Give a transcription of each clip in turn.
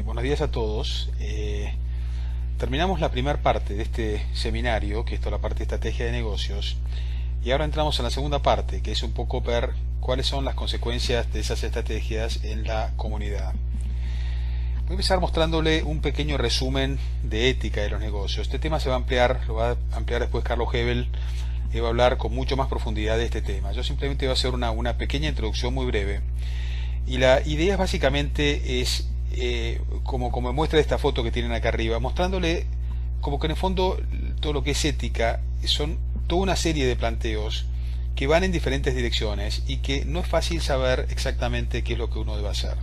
Buenos días a todos. Terminamos la primera parte de este seminario, que es toda la parte de estrategia de negocios, y ahora entramos en la segunda parte, que es un poco ver cuáles son las consecuencias de esas estrategias en la comunidad. Voy a empezar mostrándole un pequeño resumen de ética de los negocios. Este tema se va a ampliar, lo va a ampliar después Carlos Hebel, y va a hablar con mucho más profundidad de este tema. Yo simplemente voy a hacer una pequeña introducción muy breve. Y la idea básicamente es, como muestra esta foto que tienen acá arriba, mostrándole como que en el fondo todo lo que es ética son toda una serie de planteos que van en diferentes direcciones y que no es fácil saber exactamente qué es lo que uno debe hacer.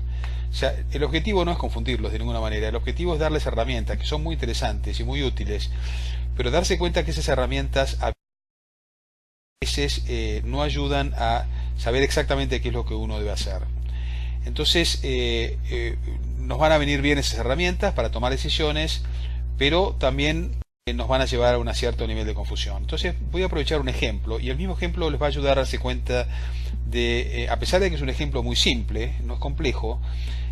O sea, el objetivo no es confundirlos de ninguna manera, el objetivo es darles herramientas que son muy interesantes y muy útiles, pero darse cuenta que esas herramientas a veces no ayudan a saber exactamente qué es lo que uno debe hacer. Entonces nos van a venir bien esas herramientas para tomar decisiones, pero también nos van a llevar a un cierto nivel de confusión. Entonces voy a aprovechar un ejemplo, y el mismo ejemplo les va a ayudar a darse cuenta de, a pesar de que es un ejemplo muy simple, no es complejo,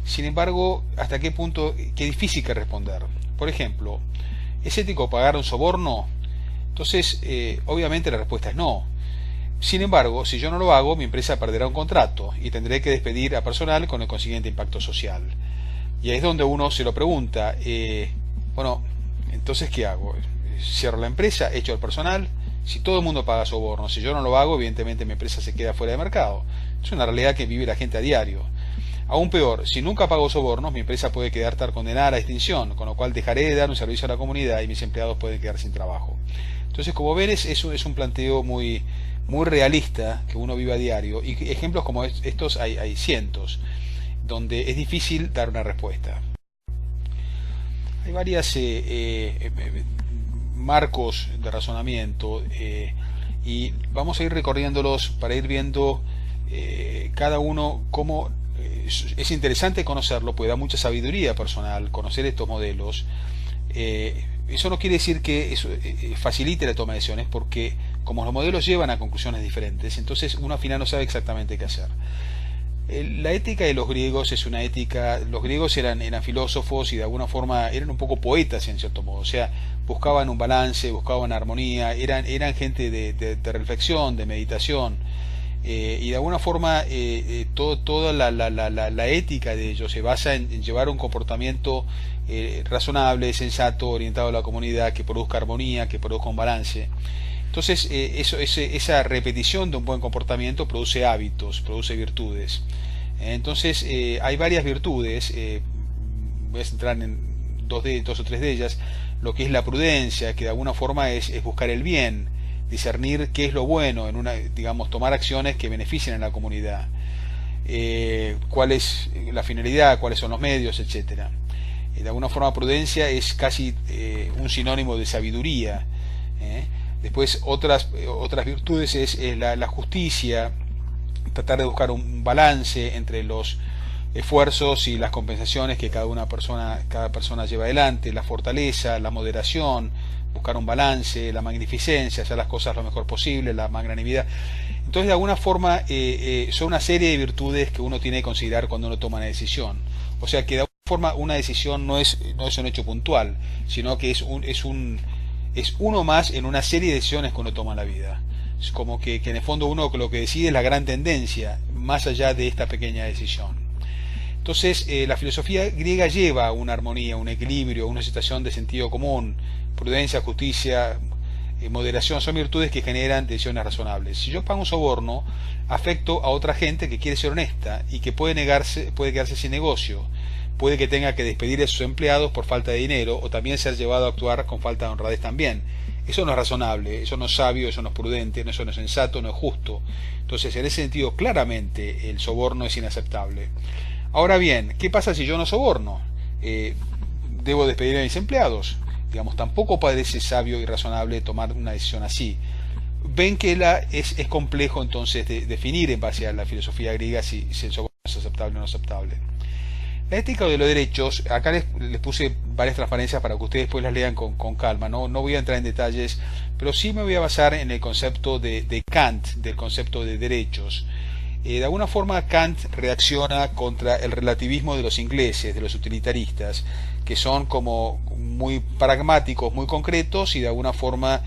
sin embargo, hasta qué punto, qué difícil que responder. Por ejemplo, ¿es ético pagar un soborno? Entonces, obviamente la respuesta es no. Sin embargo, si yo no lo hago, mi empresa perderá un contrato y tendré que despedir a personal con el consiguiente impacto social. Y ahí es donde uno se lo pregunta, bueno, entonces ¿qué hago? ¿Cierro la empresa? ¿Echo al personal? Si todo el mundo paga soborno, si yo no lo hago, evidentemente mi empresa se queda fuera de mercado. Es una realidad que vive la gente a diario. Aún peor, si nunca pago sobornos, mi empresa puede estar condenada a la extinción, con lo cual dejaré de dar un servicio a la comunidad y mis empleados pueden quedar sin trabajo. Entonces, como ven, eso es un planteo muy realista que uno vive a diario, y ejemplos como estos hay cientos, donde es difícil dar una respuesta. Hay varios marcos de razonamiento, y vamos a ir recorriéndolos para ir viendo cada uno cómo es interesante conocerlo, pues da mucha sabiduría personal conocer estos modelos. Eso no quiere decir que eso facilite la toma de decisiones, porque como los modelos llevan a conclusiones diferentes, entonces uno al final no sabe exactamente qué hacer. La ética de los griegos es una ética, los griegos eran filósofos y de alguna forma eran un poco poetas en cierto modo, o sea, buscaban un balance, buscaban armonía, eran gente de reflexión, de meditación, y de alguna forma toda la ética de ellos se basa en llevar un comportamiento razonable, sensato, orientado a la comunidad, que produzca armonía, que produzca un balance. Entonces esa repetición de un buen comportamiento produce hábitos, produce virtudes. Entonces hay varias virtudes, voy a centrar en dos o tres de ellas. Lo que es la prudencia, que de alguna forma es buscar el bien, discernir qué es lo bueno, digamos, tomar acciones que beneficien a la comunidad, cuál es la finalidad, cuáles son los medios, etcétera. De alguna forma prudencia es casi un sinónimo de sabiduría. Después otras virtudes es la justicia, tratar de buscar un balance entre los esfuerzos y las compensaciones que cada persona lleva adelante, la fortaleza, la moderación, buscar un balance, la magnificencia, hacer las cosas lo mejor posible, la magnanimidad. Entonces, de alguna forma, son una serie de virtudes que uno tiene que considerar cuando uno toma una decisión. O sea que de alguna forma una decisión no es un hecho puntual, sino que es uno más en una serie de decisiones que uno toma en la vida. Es como que en el fondo uno lo que decide es la gran tendencia, más allá de esta pequeña decisión. Entonces, la filosofía griega lleva una armonía, un equilibrio, una situación de sentido común, prudencia, justicia, moderación, son virtudes que generan decisiones razonables. Si yo pago un soborno, afecto a otra gente que quiere ser honesta y que puede quedarse sin negocio, puede que tenga que despedir a sus empleados por falta de dinero, o también ser llevado a actuar con falta de honradez también. Eso no es razonable, eso no es sabio, eso no es prudente, eso no es sensato, no es justo. Entonces, en ese sentido, claramente el soborno es inaceptable. Ahora bien, ¿qué pasa si yo no soborno? ¿Debo despedir a mis empleados? Digamos, tampoco parece sabio y razonable tomar una decisión así. Ven que es complejo entonces definir en base a la filosofía griega si el soborno es aceptable o no aceptable. La ética de los derechos, acá les puse varias transparencias para que ustedes después las lean con calma, no voy a entrar en detalles, pero sí me voy a basar en el concepto de Kant, del concepto de derechos. de alguna forma Kant reacciona contra el relativismo de los ingleses, de los utilitaristas, que son como muy pragmáticos, muy concretos y de alguna forma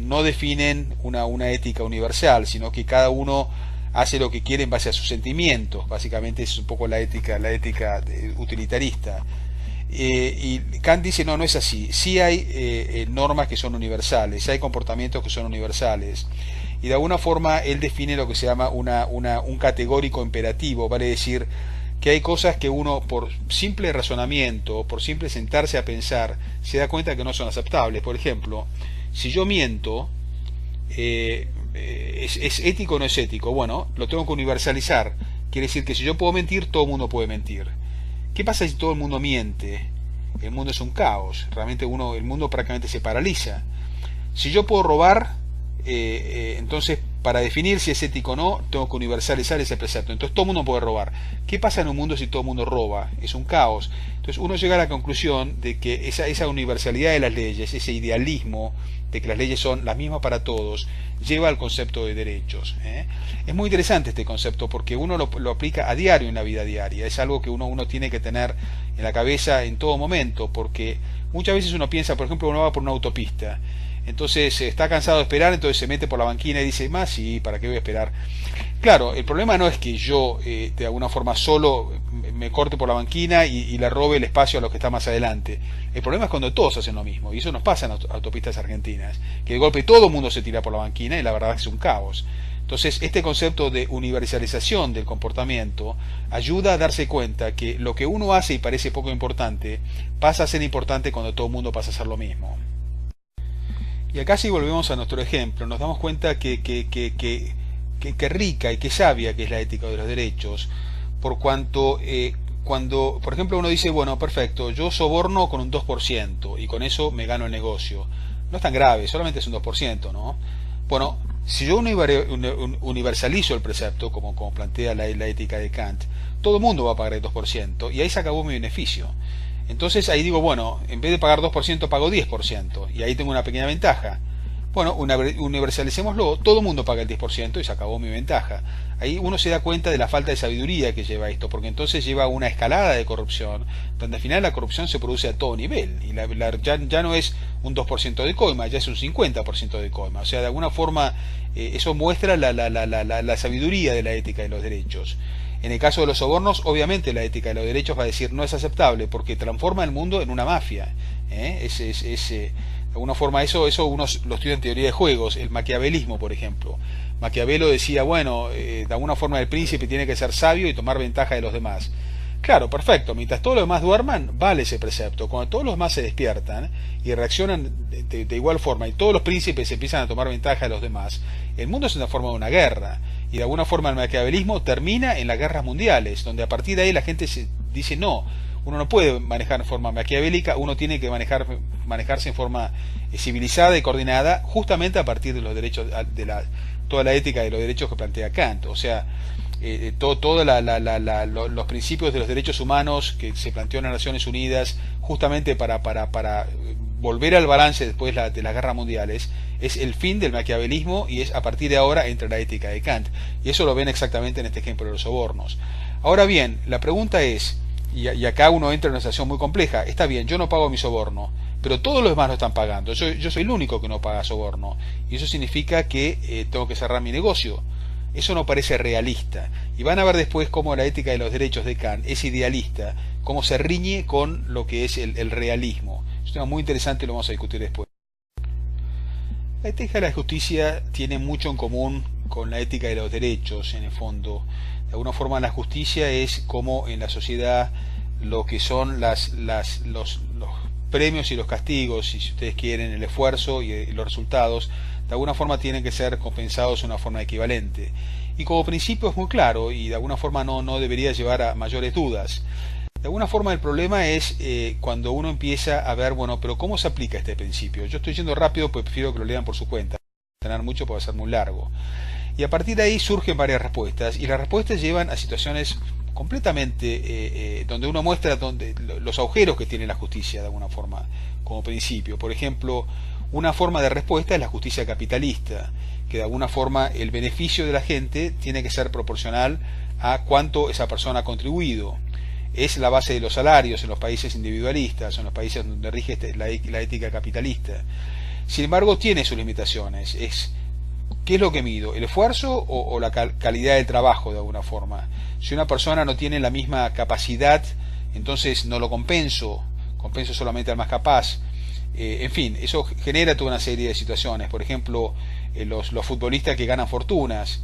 no definen una ética universal, sino que cada uno hace lo que quiere en base a sus sentimientos. Básicamente es un poco la ética utilitarista. Y Kant dice, no, no es así. Sí hay normas que son universales, hay comportamientos que son universales. Y de alguna forma él define lo que se llama un categórico imperativo, vale decir que hay cosas que uno por simple razonamiento, por simple sentarse a pensar, se da cuenta que no son aceptables. Por ejemplo, si yo miento, ¿es ético o no es ético? Bueno, lo tengo que universalizar. Quiere decir que si yo puedo mentir, todo el mundo puede mentir. ¿Qué pasa si todo el mundo miente? El mundo es un caos. Realmente el mundo prácticamente se paraliza. Si yo puedo robar, entonces para definir si es ético o no, tengo que universalizar ese precepto. Entonces todo el mundo puede robar. ¿Qué pasa en un mundo si todo el mundo roba? Es un caos. Entonces uno llega a la conclusión de que esa universalidad de las leyes, ese idealismo de que las leyes son las mismas para todos, lleva al concepto de derechos. Es muy interesante este concepto porque uno lo aplica a diario en la vida diaria. Es algo que uno tiene que tener en la cabeza en todo momento, porque muchas veces uno piensa, por ejemplo, uno va por una autopista, entonces está cansado de esperar, entonces se mete por la banquina y dice, más sí, ¿para qué voy a esperar? Claro, el problema no es que yo de alguna forma solo me corte por la banquina y le robe el espacio a los que está más adelante. El problema es cuando todos hacen lo mismo, y eso nos pasa en autopistas argentinas, que de golpe todo el mundo se tira por la banquina y la verdad es que es un caos. Entonces, este concepto de universalización del comportamiento ayuda a darse cuenta que lo que uno hace y parece poco importante, pasa a ser importante cuando todo el mundo pasa a hacer lo mismo. Y acá si volvemos a nuestro ejemplo, nos damos cuenta que rica y que sabia que es la ética de los derechos, por cuanto cuando, por ejemplo, uno dice, bueno, perfecto, yo soborno con un 2% y con eso me gano el negocio. No es tan grave, solamente es un 2%, ¿no? Bueno, si yo universalizo el precepto, como plantea la ética de Kant, todo el mundo va a pagar el 2% y ahí se acabó mi beneficio. Entonces ahí digo, bueno, en vez de pagar 2% pago 10% y ahí tengo una pequeña ventaja. Bueno, universalicémoslo, todo el mundo paga el 10% y se acabó mi ventaja. Ahí uno se da cuenta de la falta de sabiduría que lleva esto, porque entonces lleva a una escalada de corrupción, donde al final la corrupción se produce a todo nivel, y ya no es un 2% de coima, ya es un 50% de coima. O sea, de alguna forma eso muestra la sabiduría de la ética de los derechos. En el caso de los sobornos, obviamente la ética de los derechos va a decir no es aceptable, porque transforma el mundo en una mafia. De alguna forma eso uno lo estudia en teoría de juegos, el maquiavelismo, por ejemplo. Maquiavelo decía, bueno, de alguna forma el príncipe tiene que ser sabio y tomar ventaja de los demás. Claro, perfecto, mientras todos los demás duerman, vale ese precepto. Cuando todos los demás se despiertan y reaccionan de igual forma y todos los príncipes empiezan a tomar ventaja de los demás, el mundo se transforma en una guerra. Y de alguna forma el maquiavelismo termina en las guerras mundiales, donde a partir de ahí la gente dice no, uno no puede manejar en forma maquiavélica, uno tiene que manejarse en forma civilizada y coordinada, justamente a partir de los derechos, toda la ética de los derechos que plantea Kant. O sea, todos los principios de los derechos humanos que se planteó en las Naciones Unidas, justamente para volver al balance después de las guerras mundiales, es el fin del maquiavelismo y es a partir de ahora entra la ética de Kant. Y eso lo ven exactamente en este ejemplo de los sobornos. Ahora bien, la pregunta es, y acá uno entra en una situación muy compleja, está bien, yo no pago mi soborno, pero todos los demás lo están pagando, yo soy el único que no paga soborno, y eso significa que tengo que cerrar mi negocio. Eso no parece realista, y van a ver después cómo la ética de los derechos de Kant es idealista, cómo se riñe con lo que es el realismo. Es un tema muy interesante y lo vamos a discutir después. La ética de la justicia tiene mucho en común con la ética de los derechos, en el fondo. De alguna forma la justicia es como en la sociedad lo que son los premios y los castigos, si ustedes quieren, el esfuerzo y los resultados, de alguna forma tienen que ser compensados de una forma equivalente. Y como principio es muy claro y de alguna forma no debería llevar a mayores dudas. De alguna forma el problema es cuando uno empieza a ver, bueno, pero ¿cómo se aplica este principio? Yo estoy yendo rápido, pues prefiero que lo lean por su cuenta. Tener mucho puede ser muy largo. Y a partir de ahí surgen varias respuestas, y las respuestas llevan a situaciones completamente donde uno muestra los agujeros que tiene la justicia de alguna forma como principio. Por ejemplo, Una forma de respuesta es la justicia capitalista, que de alguna forma el beneficio de la gente tiene que ser proporcional a cuánto esa persona ha contribuido. Es la base de los salarios en los países individualistas, en los países donde rige la ética capitalista. Sin embargo, tiene sus limitaciones. ¿Qué es lo que mido? ¿El esfuerzo o la calidad del trabajo de alguna forma? Si una persona no tiene la misma capacidad, entonces no lo compenso solamente al más capaz. En fin, eso genera toda una serie de situaciones. Por ejemplo, los futbolistas que ganan fortunas,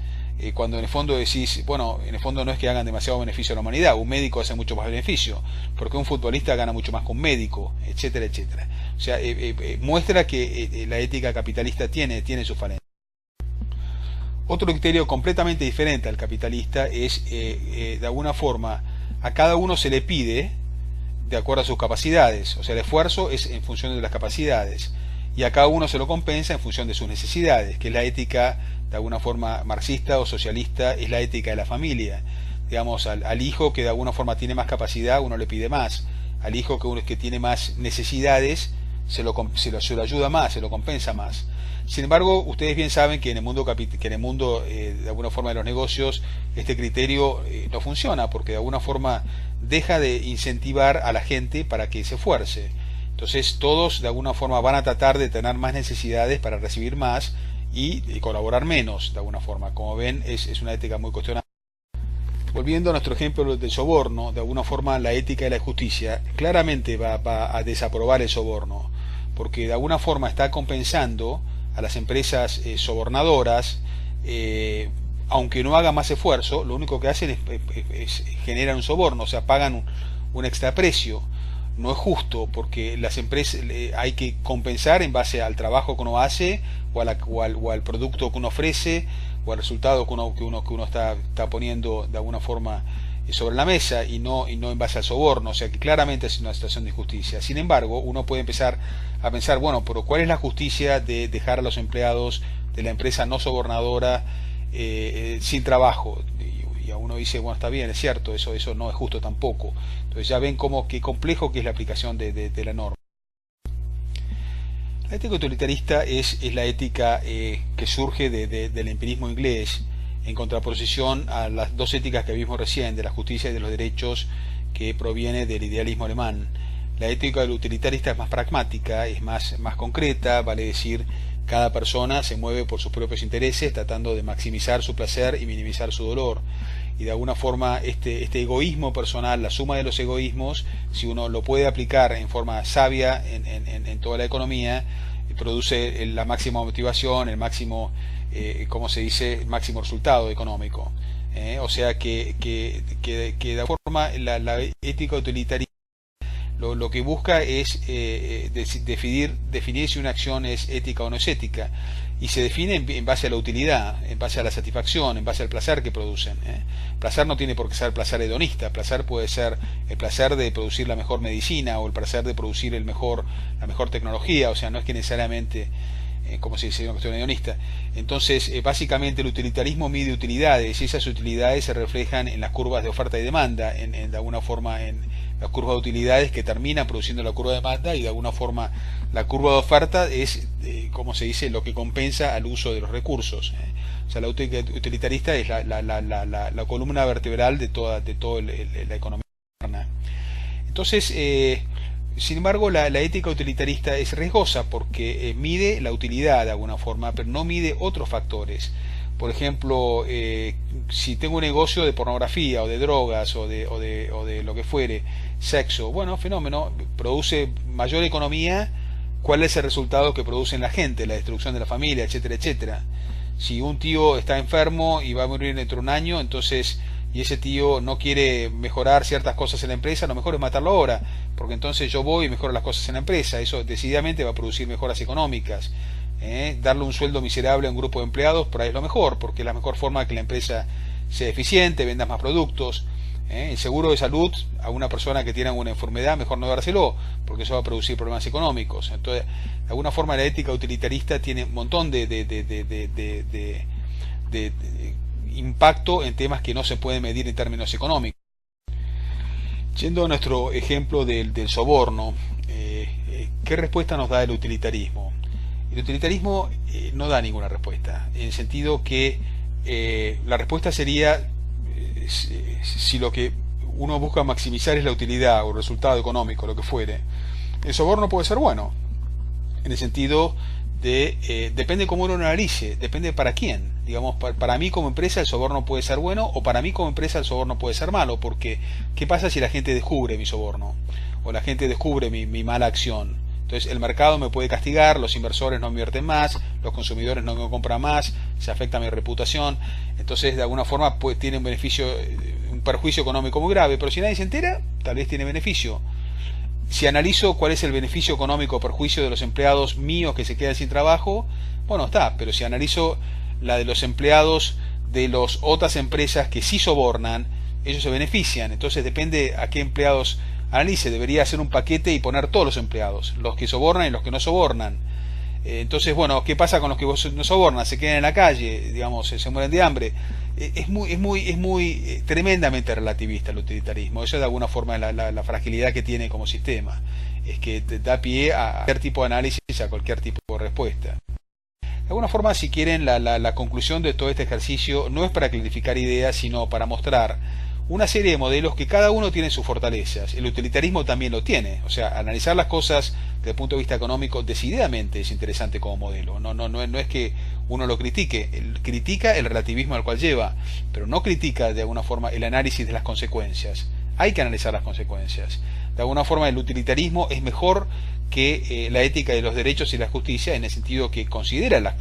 cuando en el fondo decís, bueno, en el fondo no es que hagan demasiado beneficio a la humanidad, un médico hace mucho más beneficio, porque un futbolista gana mucho más que un médico, etcétera, etcétera. O sea, muestra que la ética capitalista tiene sus falencias. Otro criterio completamente diferente al capitalista es, de alguna forma, a cada uno se le pide de acuerdo a sus capacidades, o sea, el esfuerzo es en función de las capacidades, y a cada uno se lo compensa en función de sus necesidades, que es la ética, de alguna forma, marxista o socialista, es la ética de la familia. Digamos, al hijo que de alguna forma tiene más capacidad, uno le pide más, al hijo que tiene más necesidades, se lo ayuda más, se lo compensa más. Sin embargo, ustedes bien saben que en el mundo, de alguna forma de los negocios, este criterio no funciona, porque de alguna forma deja de incentivar a la gente para que se esfuerce. Entonces todos de alguna forma van a tratar de tener más necesidades para recibir más y colaborar menos de alguna forma. Como ven, es una ética muy cuestionable. Volviendo a nuestro ejemplo del soborno, de alguna forma la ética de la justicia claramente va a desaprobar el soborno, porque de alguna forma está compensando a las empresas sobornadoras, aunque no hagan más esfuerzo, lo único que hacen es generan un soborno, o sea, pagan un extraprecio. No es justo, porque las empresas hay que compensar en base al trabajo que uno hace o al producto que uno ofrece o al resultado que uno está poniendo de alguna forma sobre la mesa, y no en base al soborno. O sea que claramente es una situación de injusticia. Sin embargo, uno puede empezar a pensar, bueno, pero ¿cuál es la justicia de dejar a los empleados de la empresa no sobornadora sin trabajo? Y a uno dice, bueno, está bien, es cierto, eso no es justo tampoco. Entonces ya ven qué complejo que es la aplicación de la norma. La ética utilitarista es la ética que surge del empirismo inglés, en contraposición a las dos éticas que vimos recién, de la justicia y de los derechos, que proviene del idealismo alemán. La ética utilitarista es más pragmática, es más concreta, vale decir, cada persona se mueve por sus propios intereses, tratando de maximizar su placer y minimizar su dolor. Y de alguna forma este egoísmo personal, la suma de los egoísmos, si uno lo puede aplicar en forma sabia en toda la economía, produce la máxima motivación, el máximo, ¿cómo se dice?, el máximo resultado económico. O sea que de alguna forma la ética utilitarista lo que busca es definir si una acción es ética o no es ética, y se define en base a la utilidad, en base a la satisfacción, en base al placer que producen. Placer no tiene por qué ser placer hedonista, placer puede ser el placer de producir la mejor medicina o el placer de producir la mejor tecnología. O sea, no es que necesariamente, como se dice, una cuestión hedonista. Entonces, básicamente el utilitarismo mide utilidades, y esas utilidades se reflejan en las curvas de oferta y demanda, de alguna forma en las curvas de utilidades que terminan produciendo la curva de demanda, y de alguna forma la curva de oferta es, como se dice, lo que compensa al uso de los recursos. O sea, la utilitarista es la columna vertebral de toda la economía moderna. Entonces, sin embargo, la ética utilitarista es riesgosa porque mide la utilidad de alguna forma, pero no mide otros factores. Por ejemplo, si tengo un negocio de pornografía o de drogas o de lo que fuere, sexo, bueno, fenómeno, produce mayor economía. ¿Cuál es el resultado que produce en la gente? La destrucción de la familia, etcétera, etcétera. Si un tío está enfermo y va a morir dentro de un año, entonces, y ese tío no quiere mejorar ciertas cosas en la empresa, lo mejor es matarlo ahora, porque entonces yo voy y mejoro las cosas en la empresa. Eso decididamente va a producir mejoras económicas. Darle un sueldo miserable a un grupo de empleados, por ahí es lo mejor, porque es la mejor forma de que la empresa sea eficiente, venda más productos. El seguro de salud a una persona que tiene alguna enfermedad, mejor no dárselo, porque eso va a producir problemas económicos. Entonces, de alguna forma la ética utilitarista tiene un montón de impacto en temas que no se pueden medir en términos económicos. Yendo a nuestro ejemplo del soborno, ¿qué respuesta nos da el utilitarismo? El utilitarismo no da ninguna respuesta, en el sentido que la respuesta sería si lo que uno busca maximizar es la utilidad o el resultado económico, lo que fuere. El soborno puede ser bueno, en el sentido de depende cómo uno lo analice, depende para quién. Digamos, para mí como empresa el soborno puede ser bueno, o para mí como empresa el soborno puede ser malo, porque ¿qué pasa si la gente descubre mi soborno? O la gente descubre mi mala acción. Entonces el mercado me puede castigar, los inversores no invierten más, los consumidores no me compran más, se afecta mi reputación. Entonces de alguna forma tiene un beneficio, un perjuicio económico muy grave, pero si nadie se entera, tal vez tiene beneficio. Si analizo cuál es el beneficio económico o perjuicio de los empleados míos que se quedan sin trabajo, bueno, está, pero si analizo la de los empleados de las otras empresas que sí sobornan, ellos se benefician. Entonces depende a qué empleados analice. Debería hacer un paquete y poner todos los empleados, los que sobornan y los que no sobornan. Entonces, bueno, ¿qué pasa con los que no sobornan? Se quedan en la calle, digamos, se mueren de hambre. Es muy tremendamente relativista el utilitarismo. Eso es de alguna forma la fragilidad que tiene como sistema. Es que te da pie a cualquier tipo de análisis, a cualquier tipo de respuesta. De alguna forma, si quieren, la conclusión de todo este ejercicio no es para clarificar ideas, sino para mostrar una serie de modelos que cada uno tiene sus fortalezas. El utilitarismo también lo tiene. O sea, analizar las cosas desde el punto de vista económico decididamente es interesante como modelo. No es que uno lo critique. Él critica el relativismo al cual lleva, pero no critica de alguna forma el análisis de las consecuencias. Hay que analizar las consecuencias. De alguna forma el utilitarismo es mejor que la ética de los derechos y la justicia, en el sentido que considera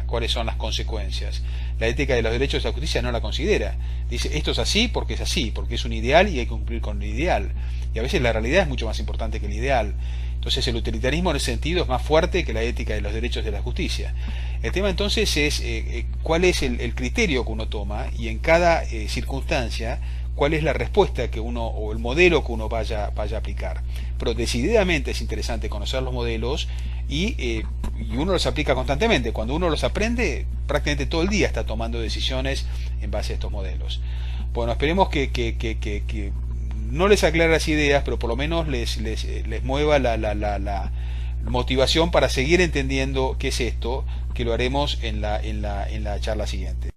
cuáles son las consecuencias. La ética de los derechos y la justicia no la considera. Dice, esto es así, porque es un ideal y hay que cumplir con el ideal. Y a veces la realidad es mucho más importante que el ideal. Entonces el utilitarismo en ese sentido es más fuerte que la ética de los derechos de la justicia. El tema entonces es cuál es el criterio que uno toma, y en cada circunstancia cuál es la respuesta que uno, o el modelo que uno vaya a aplicar. Pero decididamente es interesante conocer los modelos y uno los aplica constantemente. Cuando uno los aprende, prácticamente todo el día está tomando decisiones en base a estos modelos. Bueno, esperemos que no les aclare las ideas, pero por lo menos les mueva la motivación para seguir entendiendo qué es esto, que lo haremos en la charla siguiente.